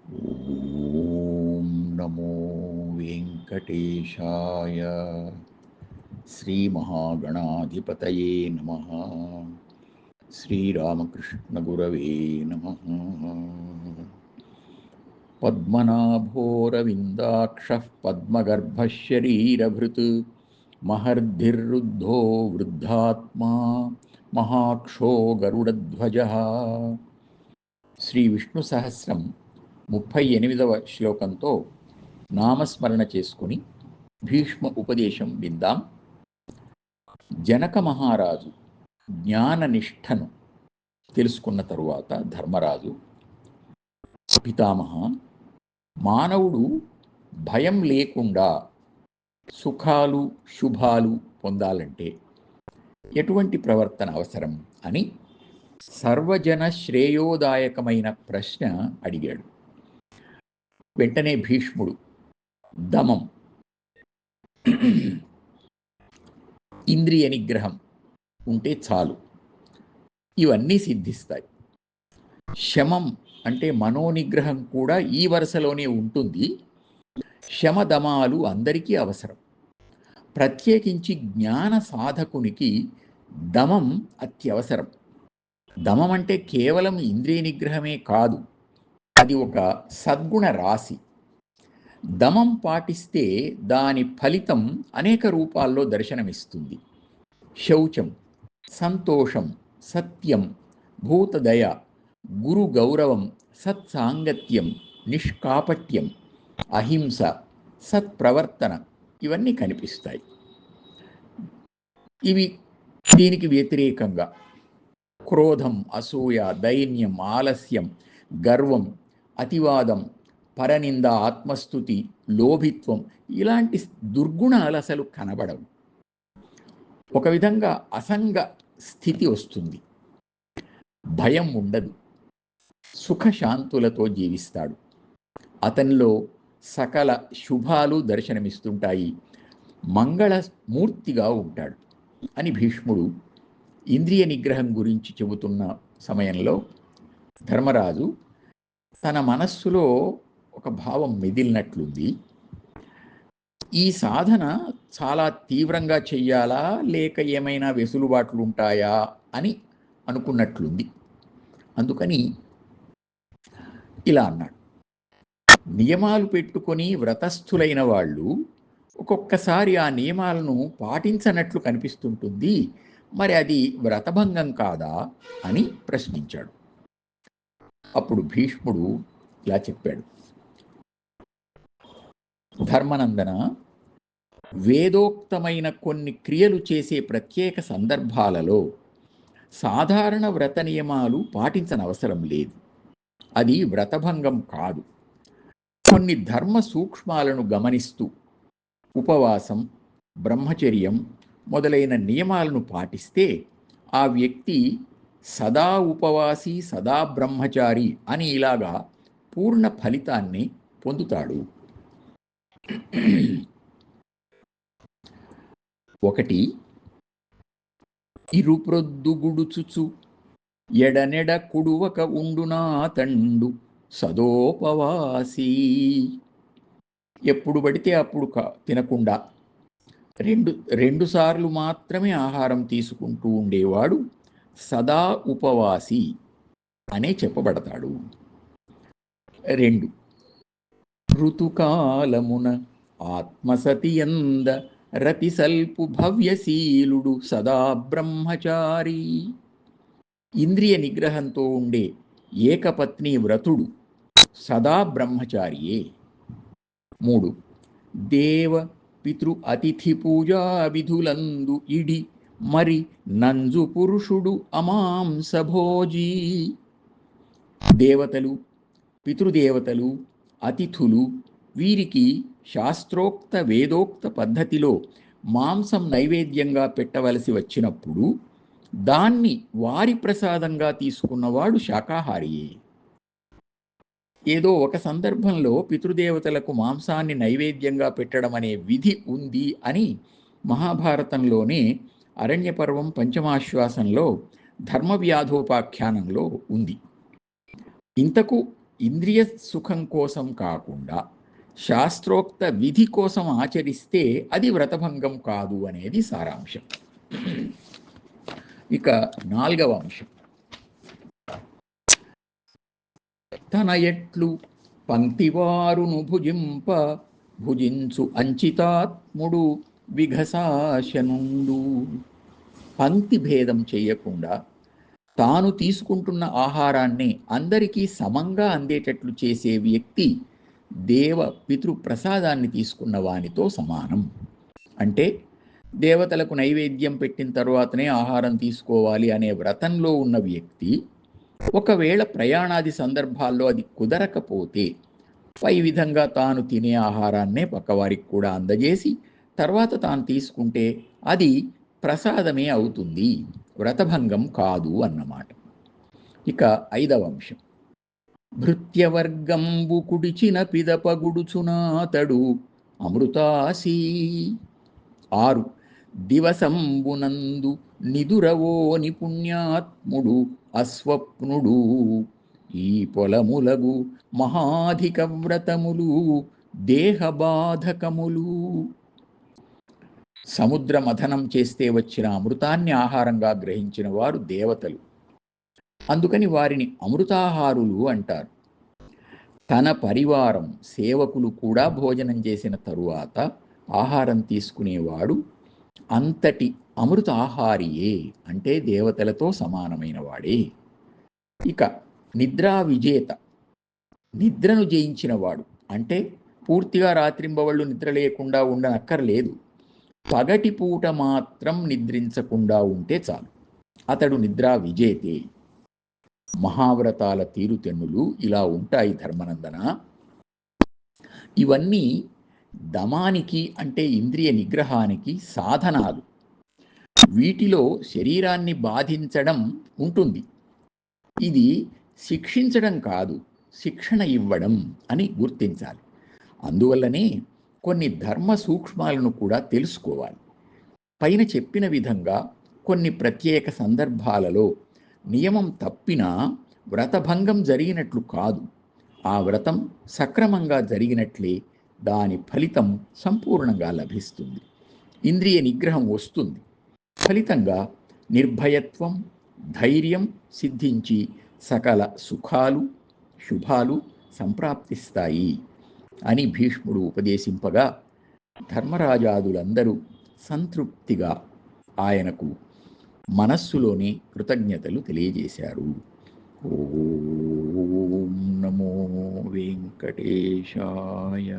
ఓం నమో వెంకటేశాయ. శ్రీమహాగణాధిపతయే నమః. శ్రీరామకృష్ణగురవే నమః. పద్మనాభోరవిందాక్షః పద్మగర్భः శరీరభృత్ మహర్ధిర్రుద్ధో వృద్ధాత్మా మహాక్షో గరుడధ్వజः. శ్రీ విష్ణు సహస్రం 38వ శ్లోకంతో నామస్మరణ చేసుకుని భీష్మ ఉపదేశం విందాం. జనక మహారాజు జ్ఞాననిష్టను తెలుసుకున్న తరువాత ధర్మరాజు, పితామహ, మానవుడు భయం లేకుండా సుఖాలు శుభాలు పొందాలంటే ఎటువంటి ప్రవర్తన అవసరం అని సర్వజన శ్రేయోదాయకమైన ప్రశ్న అడిగాడు. వెంటనే భీష్ముడు, దమం, ఇంద్రియ నిగ్రహం ఉంటే చాలు, ఇవన్నీ సిద్ధిస్తాయి. శమం అంటే మనోనిగ్రహం కూడా ఈ వరుసలోనే ఉంటుంది. శమదమాలు అందరికీ అవసరం. ప్రత్యేకించి జ్ఞాన సాధకునికి దమం అత్యవసరం. దమం అంటే కేవలం ఇంద్రియ నిగ్రహమే కాదు, అది ఒక సద్గుణ రాశి. దమం పాటిస్తే దాని ఫలితం అనేక రూపాల్లో దర్శనమిస్తుంది. శౌచం, సంతోషం, సత్యం, భూతదయ, గురు గౌరవం, సత్సాంగత్యం, నిష్కాపట్యం, అహింస, సత్ప్రవర్తన, ఇవన్నీ కనిపిస్తాయి. ఇవి దీనికి వ్యతిరేకంగా క్రోధం, అసూయ, దైన్యం, ఆలస్యం, గర్వం, అతివాదం, పరనింద, ఆత్మస్థుతి, లోభిత్వం, ఇలాంటి దుర్గుణాలు అసలు కనబడవు. ఒక విధంగా అసంగ స్థితి వస్తుంది. భయం ఉండదు. సుఖశాంతులతో జీవిస్తాడు. అతనిలో సకల శుభాలు దర్శనమిస్తుంటాయి. మంగళమూర్తిగా ఉంటాడు అని భీష్ముడు ఇంద్రియ నిగ్రహం గురించి చెబుతున్న సమయంలో ధర్మరాజు తన మనస్సులో ఒక భావం మెదిలినట్లుంది. ఈ సాధన చాలా తీవ్రంగా చెయ్యాలా లేక ఏమైనా వెసులుబాట్లు ఉంటాయా అని అనుకున్నట్లుంది. అందుకని ఇలా అన్నాడు, నియమాలు పెట్టుకొని వ్రతస్థులైన వాళ్ళు ఒక్కొక్కసారి ఆ నియమాలను పాటించనట్లు కనిపిస్తుంటుంది, మరి అది వ్రతభంగం కాదా అని ప్రశ్నించాడు. అప్పుడు భీష్ముడు ఇలా చెప్పాడు, ధర్మనందన, వేదోక్తమైన కొన్ని క్రియలు చేసే ప్రత్యేక సందర్భాలలో సాధారణ వ్రత నియమాలు పాటించనవసరం లేదు. అది వ్రతభంగం కాదు. కొన్ని ధర్మ సూక్ష్మాలను గమనిస్తూ ఉపవాసం, బ్రహ్మచర్యం మొదలైన నియమాలను పాటిస్తే ఆ వ్యక్తి సదా ఉపవాసి, సదా బ్రహ్మచారి అని ఇలాగా పూర్ణ ఫలితాన్ని పొందుతాడు. 1 ఇరుప్రొద్దుగుడుచుచు ఎడనెడ కుడువక ఉండునా తండు సదోపవాసి. ఎప్పుడు పడితే అప్పుడు తినకుండా రెండు సార్లు మాత్రమే ఆహారం తీసుకుంటూ ఉండేవాడు సదా ఉపవాసి అనే చెప్పబడతాడు. 2 ఋతుకాలమున ఆత్మసతియంద రతిసల్పు భవ్యశీలుడు సదా బ్రహ్మచారి. ఇంద్రియ నిగ్రహంతో ఉండే ఏకపత్ని వ్రతుడు సదా బ్రహ్మచారియే. 3 దేవ పితృ అతిథి పూజా విధులందు ఇడి మరి నంజు పురుషుడు అమాంసభోజీ. దేవతలు, పితృదేవతలు, అతిథులు, వీరికి శాస్త్రోక్త వేదోక్త పద్ధతిలో మాంసం నైవేద్యంగా పెట్టవలసి వచ్చినప్పుడు దాన్ని వారి ప్రసాదంగా తీసుకున్నవాడు శాకాహారియే. ఏదో ఒక సందర్భంలో పితృదేవతలకు మాంసాన్ని నైవేద్యంగా పెట్టడం అనే విధి ఉంది అని మహాభారతంలోనే అరణ్యపర్వం పంచమాశ్వాసంలో ధర్మవ్యాధోపాఖ్యానంలో ఉంది. ఇంతకు ఇంద్రియ సుఖం కోసం కాకుండా శాస్త్రోక్త విధి కోసం ఆచరిస్తే అది వ్రతభంగం కాదు అనేది సారాంశం. ఇక 4వ అంశం, తన ఎట్లు పంక్తివారును భుజింప భుజించు అంచితాత్ముడు విఘసాశనుండు. పంక్తి భేదం చేయకుండా తాను తీసుకుంటున్న ఆహారాన్ని అందరికీ సమంగా అందేటట్లు చేసే వ్యక్తి దేవ పితృ ప్రసాదాన్ని తీసుకున్న వానితో సమానం. అంటే దేవతలకు నైవేద్యం పెట్టిన తర్వాతనే ఆహారం తీసుకోవాలి అనే వ్రతంలో ఉన్న వ్యక్తి ఒకవేళ ప్రయాణాది సందర్భాల్లో అది కుదరకపోతే పై విధంగా తాను తినే ఆహారాన్నే పక్కవారికి కూడా అందజేసి తర్వాత తాను తీసుకుంటే అది ప్రసాదమే అవుతుంది, వ్రతభంగం కాదు అన్నమాట. ఇక 5వ అంశం, భృత్యవర్గంబు కుడిచిన పిదపగుడుచునాతడు అమృతాసి. 6, దివసంబునందు నిదురవోని పుణ్యాత్ముడు అస్వప్నుడు. ఈ పొలములగు మహాధిక వ్రతములు దేహబాధకములు. సముద్ర మథనం చేస్తే వచ్చిన అమృతాన్ని ఆహారంగా గ్రహించిన వారు దేవతలు, అందుకని వారిని అమృతాహారులు అంటారు. తన పరివారం సేవకులు కూడా భోజనం చేసిన తరువాత ఆహారం తీసుకునేవాడు అంతటి అమృతాహారియే, అంటే దేవతలతో సమానమైన వాడే. ఇక నిద్రా విజేత, నిద్రను జయించినవాడు, అంటే పూర్తిగా రాత్రింబవళ్ళు నిద్ర లేకుండా ఉండనక్కర్లేదు, పగటిపూట మాత్రం నిద్రించకుండా ఉంటే చాలు, అతడు నిద్రా విజేతే. మహావ్రతాల తీరుతెన్నులు ఇలా ఉంటాయి ధర్మనందన. ఇవన్నీ దమానికి, అంటే ఇంద్రియ నిగ్రహానికి సాధనాలు. వీటిలో శరీరాన్ని బాధించడం ఉంటుంది, ఇది శిక్షించడం కాదు, శిక్షణ ఇవ్వడం అని గుర్తించాలి. అందువల్లనే కొన్ని ధర్మ సూక్ష్మాలను కూడా తెలుసుకోవాలి. పైన చెప్పిన విధంగా కొన్ని ప్రత్యేక సందర్భాలలో నియమం తప్పినా వ్రతభంగం జరిగినట్లు కాదు, ఆ వ్రతం సక్రమంగా జరిగినట్లే దాని ఫలితం సంపూర్ణంగా లభిస్తుంది, ఇంద్రియ నిగ్రహం వస్తుంది. ఫలితంగా నిర్భయత్వం, ధైర్యం సిద్ధించి సకల సుఖాలు శుభాలు సంప్రాప్తిస్తాయి అని భీష్ముడు ఉపదేశింపగా ధర్మరాజాదులందరూ సంతృప్తిగా ఆయనకు మనస్సులోని కృతజ్ఞతలు తెలియజేశారు. ఓం నమో వెంకటేశాయ.